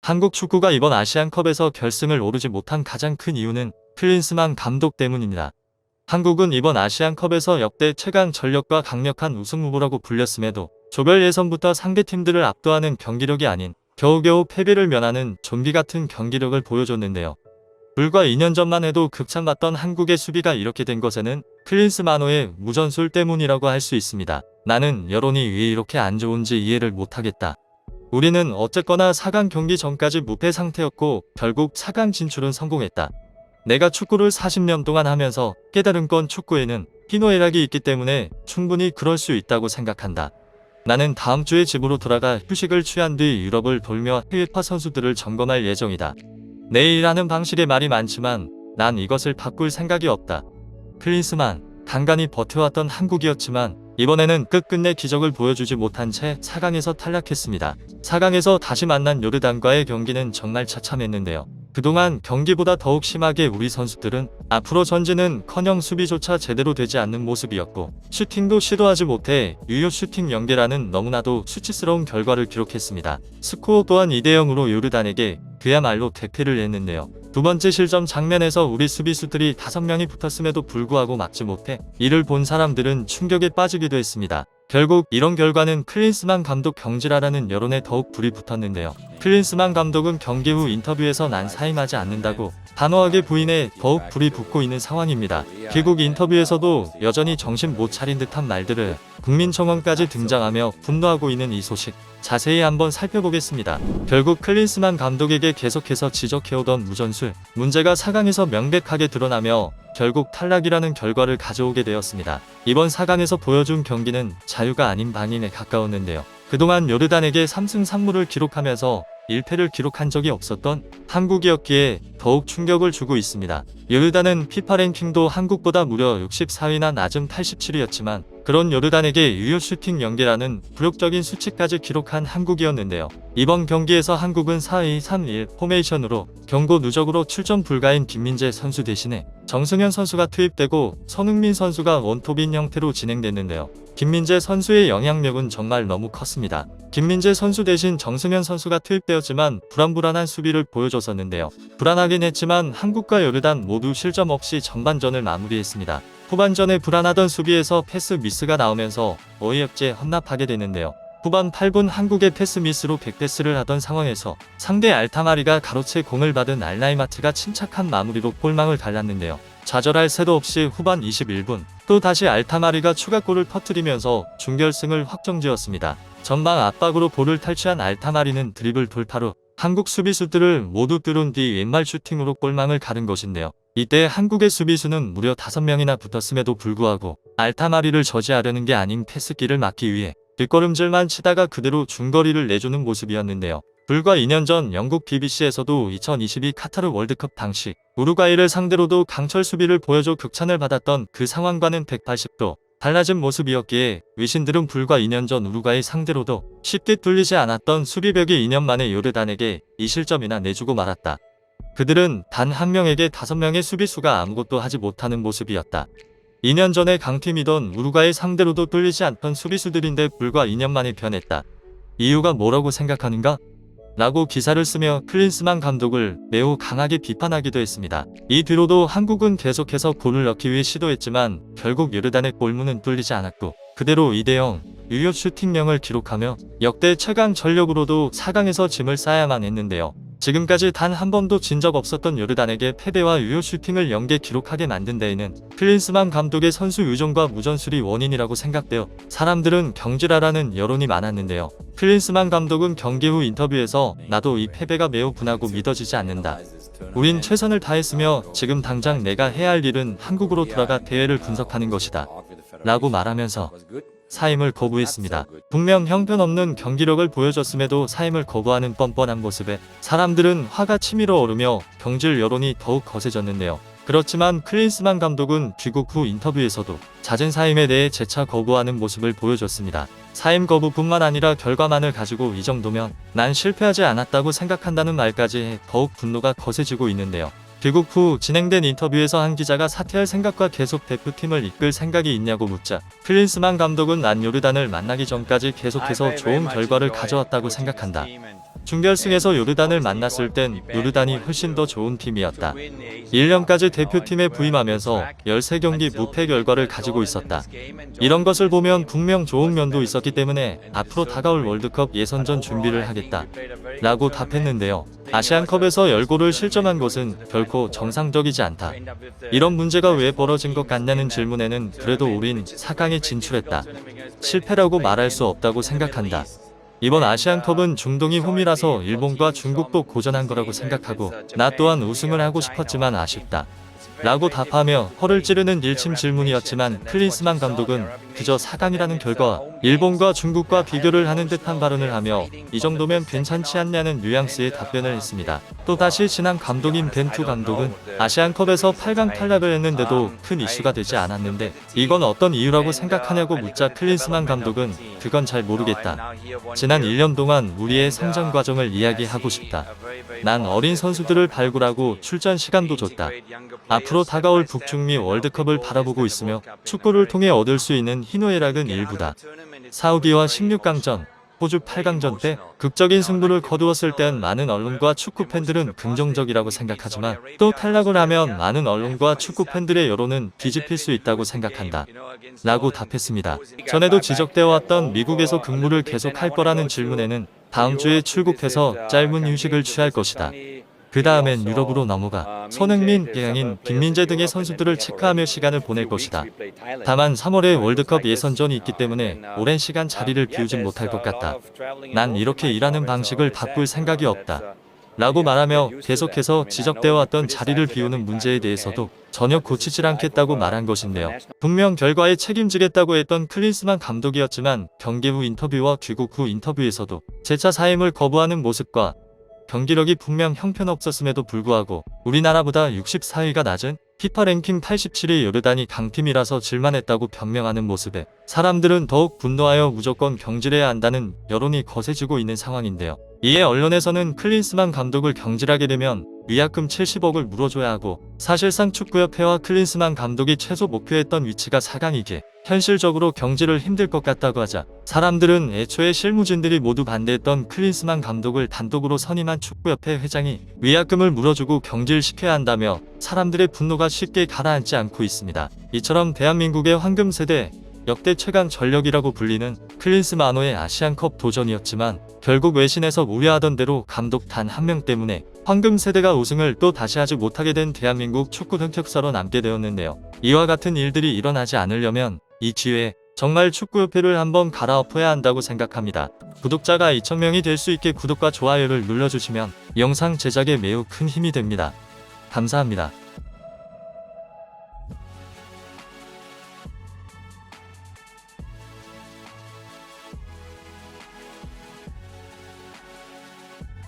한국 축구가 이번 아시안컵에서 결승을 오르지 못한 가장 큰 이유는 클린스만 감독 때문입니다. 한국은 이번 아시안컵에서 역대 최강 전력과 강력한 우승 후보라고 불렸음에도 조별 예선부터 상대팀들을 압도하는 경기력이 아닌 겨우겨우 패배를 면하는 좀비 같은 경기력을 보여줬는데요. 불과 2년 전만 해도 극찬받던 한국의 수비가 이렇게 된 것에는 클린스만호의 무전술 때문이라고 할 수 있습니다. 나는 여론이 왜 이렇게 안 좋은지 이해를 못하겠다. 우리는 어쨌거나 4강 경기 전까지 무패 상태였고 결국 4강 진출은 성공했다. 내가 축구를 40년 동안 하면서 깨달은 건 축구에는 희노애락이 있기 때문에 충분히 그럴 수 있다고 생각한다. 나는 다음 주에 집으로 돌아가 휴식을 취한 뒤 유럽을 돌며 해외파 선수들을 점검할 예정이다. 내일 하는 방식에 말이 많지만 난 이것을 바꿀 생각이 없다. 클린스만, 간간히 버텨왔던 한국이었지만 이번에는 끝끝내 기적을 보여주지 못한 채 4강에서 탈락했습니다. 4강에서 다시 만난 요르단과의 경기는 정말 처참했는데요. 그동안 경기보다 더욱 심하게 우리 선수들은 앞으로 전진은커녕 수비조차 제대로 되지 않는 모습이었고 슈팅도 시도하지 못해 유효 슈팅 연계라는 너무나도 수치스러운 결과를 기록했습니다. 스코어 또한 2대0으로 요르단에게 그야말로 대패를 했는데요. 두 번째 실점 장면에서 우리 수비수들이 5명이 붙었음에도 불구하고 막지 못해 이를 본 사람들은 충격에 빠지기도 했습니다. 결국 이런 결과는 클린스만 감독 경질하라는 여론에 더욱 불이 붙었는데요. 클린스만 감독은 경기 후 인터뷰에서 난 사임하지 않는다고 단호하게 부인해 더욱 불이 붙고 있는 상황입니다. 귀국 인터뷰에서도 여전히 정신 못 차린 듯한 말들을 국민청원까지 등장하며 분노하고 있는 이 소식 자세히 한번 살펴보겠습니다. 결국 클린스만 감독에게 계속해서 지적해오던 무전술 문제가 4강에서 명백하게 드러나며 결국 탈락이라는 결과를 가져오게 되었습니다. 이번 4강에서 보여준 경기는 자유가 아닌 방임에 가까웠는데요. 그동안 요르단에게 3승 3무를 기록하면서 1패를 기록한 적이 없었던 한국이었기에 더욱 충격을 주고 있습니다. 요르단은 피파 랭킹도 한국보다 무려 64위나 낮은 87위였지만 그런 요르단에게 유효 슈팅 연계라는 굴욕적인 수치까지 기록한 한국이었는데요. 이번 경기에서 한국은 4-2-3-1 포메이션으로 경고 누적으로 출전 불가인 김민재 선수 대신에 정승현 선수가 투입되고 손흥민 선수가 원톱인 형태로 진행됐는데요. 김민재 선수의 영향력은 정말 너무 컸습니다. 김민재 선수 대신 정승현 선수가 투입되었지만 불안불안한 수비를 보여줬었는데요. 불안하긴 했지만 한국과 요르단 모두 실점 없이 전반전을 마무리했습니다. 후반전에 불안하던 수비에서 패스 미스가 나오면서 어이없게 헌납하게 되는데요. 후반 8분 한국의 패스 미스로 100패스를 하던 상황에서 상대 알타마리가 가로채 공을 받은 알라이마트가 침착한 마무리로 골망을 갈랐는데요. 좌절할 새도 없이 후반 21분 또 다시 알타마리가 추가골을 터뜨리면서 준결승을 확정지었습니다. 전방 압박으로 볼을 탈취한 알타마리는 드리블 돌파로 한국 수비수들을 모두 뚫은 뒤 왼발 슈팅으로 골망을 가른 것인데요. 이때 한국의 수비수는 무려 5명이나 붙었음에도 불구하고 알타마리를 저지하려는 게 아닌 패스기를 막기 위해 뒷걸음질만 치다가 그대로 중거리를 내주는 모습이었는데요. 불과 2년 전 영국 BBC에서도 2022 카타르 월드컵 당시 우루과이를 상대로도 강철 수비를 보여줘 극찬을 받았던 그 상황과는 180도 달라진 모습이었기에 외신들은 불과 2년 전 우루과이 상대로도 쉽게 뚫리지 않았던 수비벽이 2년 만에 요르단에게 2실점이나 내주고 말았다. 그들은 단 한 명에게 5명의 수비수가 아무것도 하지 못하는 모습이었다. 2년 전에 강팀이던 우루과이 상대로도 뚫리지 않던 수비수들인데 불과 2년 만에 변했다. 이유가 뭐라고 생각하는가? 라고 기사를 쓰며 클린스만 감독을 매우 강하게 비판하기도 했습니다. 이 뒤로도 한국은 계속해서 골을 넣기 위해 시도했지만 결국 요르단의 골문은 뚫리지 않았고 그대로 2대0 유효 슈팅명을 기록하며 역대 최강 전력으로도 4강에서 짐을 싸야만 했는데요. 지금까지 단 한 번도 진 적 없었던 요르단에게 패배와 유효 슈팅을 연계 기록하게 만든 데에는 클린스만 감독의 선수 유종과 무전술이 원인이라고 생각되어 사람들은 경질하라는 여론이 많았는데요. 클린스만 감독은 경기 후 인터뷰에서 나도 이 패배가 매우 분하고 믿어지지 않는다. 우린 최선을 다했으며 지금 당장 내가 해야 할 일은 한국으로 돌아가 대회를 분석하는 것이다. 라고 말하면서 사임을 거부했습니다. 분명 형편없는 경기력을 보여줬음에도 사임을 거부하는 뻔뻔한 모습에 사람들은 화가 치밀어 오르며 경질 여론이 더욱 거세졌는데요. 그렇지만 클린스만 감독은 귀국 후 인터뷰에서도 잦은 사임에 대해 재차 거부하는 모습을 보여줬습니다. 사임 거부뿐만 아니라 결과만을 가지고 이 정도면 난 실패하지 않았다고 생각한다는 말까지 해 더욱 분노가 거세지고 있는데요. 귀국 후 진행된 인터뷰에서 한 기자가 사퇴할 생각과 계속 대표팀을 이끌 생각이 있냐고 묻자 클린스만 감독은 난 요르단을 만나기 전까지 계속해서 좋은 결과를 가져왔다고 생각한다. 준결승에서 요르단을 만났을 땐 요르단이 훨씬 더 좋은 팀이었다. 1년까지 대표팀에 부임하면서 13경기 무패 결과를 가지고 있었다. 이런 것을 보면 분명 좋은 면도 있었기 때문에 앞으로 다가올 월드컵 예선전 준비를 하겠다 라고 답했는데요. 아시안컵에서 10골을 실점한 것은 결코 정상적이지 않다. 이런 문제가 왜 벌어진 것 같냐는 질문에는 그래도 우린 4강에 진출했다. 실패라고 말할 수 없다고 생각한다. 이번 아시안컵은 중동이 홈이라서 일본과 중국도 고전한 거라고 생각하고 나 또한 우승을 하고 싶었지만 아쉽다 라고 답하며 허를 찌르는 일침 질문이었지만 클린스만 감독은 그저 4강이라는 결과와 일본과 중국과 비교를 하는 듯한 발언을 하며 이 정도면 괜찮지 않냐는 뉘앙스의 답변을 했습니다. 또다시 지난 감독인 벤투 감독은 아시안컵에서 8강 탈락을 했는데도 큰 이슈가 되지 않았는데 이건 어떤 이유라고 생각하냐고 묻자 클린스만 감독은 그건 잘 모르겠다. 지난 1년 동안 우리의 성장 과정을 이야기하고 싶다. 난 어린 선수들을 발굴하고 출전 시간도 줬다. 앞으로 다가올 북중미 월드컵을 바라보고 있으며 축구를 통해 얻을 수 있는 희노애락은 일부다. 사우디와 16강전, 호주 8강전 때 극적인 승부를 거두었을 땐 많은 언론과 축구 팬들은 긍정적이라고 생각하지만 또 탈락을 하면 많은 언론과 축구 팬들의 여론은 뒤집힐 수 있다고 생각한다 라고 답했습니다. 전에도 지적되어 왔던 미국에서 근무를 계속할 거라는 질문에는 다음 주에 출국해서 짧은 휴식을 취할 것이다. 그 다음엔 유럽으로 넘어가 손흥민, 이강인, 김민재 등의 선수들을 체크하며 시간을 보낼 것이다. 다만 3월에 월드컵 예선전이 있기 때문에 오랜 시간 자리를 비우진 못할 것 같다. 난 이렇게 일하는 방식을 바꿀 생각이 없다. 라고 말하며 계속해서 지적되어 왔던 자리를 비우는 문제에 대해서도 전혀 고치질 않겠다고 말한 것인데요. 분명 결과에 책임지겠다고 했던 클린스만 감독이었지만 경기 후 인터뷰와 귀국 후 인터뷰에서도 재차 사임을 거부하는 모습과 경기력이 분명 형편없었음에도 불구하고 우리나라보다 64위가 낮은 피파 랭킹 87위 요르단이 강팀이라서 질만했다고 변명하는 모습에 사람들은 더욱 분노하여 무조건 경질해야 한다는 여론이 거세지고 있는 상황인데요. 이에 언론에서는 클린스만 감독을 경질하게 되면 위약금 70억을 물어줘야 하고 사실상 축구협회와 클린스만 감독이 최소 목표했던 위치가 4강이기에 현실적으로 경질을 힘들 것 같다고 하자 사람들은 애초에 실무진들이 모두 반대했던 클린스만 감독을 단독으로 선임한 축구협회 회장이 위약금을 물어주고 경질시켜야 한다며 사람들의 분노가 쉽게 가라앉지 않고 있습니다. 이처럼 대한민국의 황금세대 역대 최강 전력이라고 불리는 클린스만호의 아시안컵 도전이었지만 결국 외신에서 우려하던 대로 감독 단 한 명 때문에 황금세대가 우승을 또 다시 하지 못하게 된 대한민국 축구 흑역사로 남게 되었는데요. 이와 같은 일들이 일어나지 않으려면 이 기회에 정말 축구협회를 한번 갈아엎어야 한다고 생각합니다. 구독자가 2,000명이 될 수 있게 구독과 좋아요를 눌러주시면 영상 제작에 매우 큰 힘이 됩니다. 감사합니다.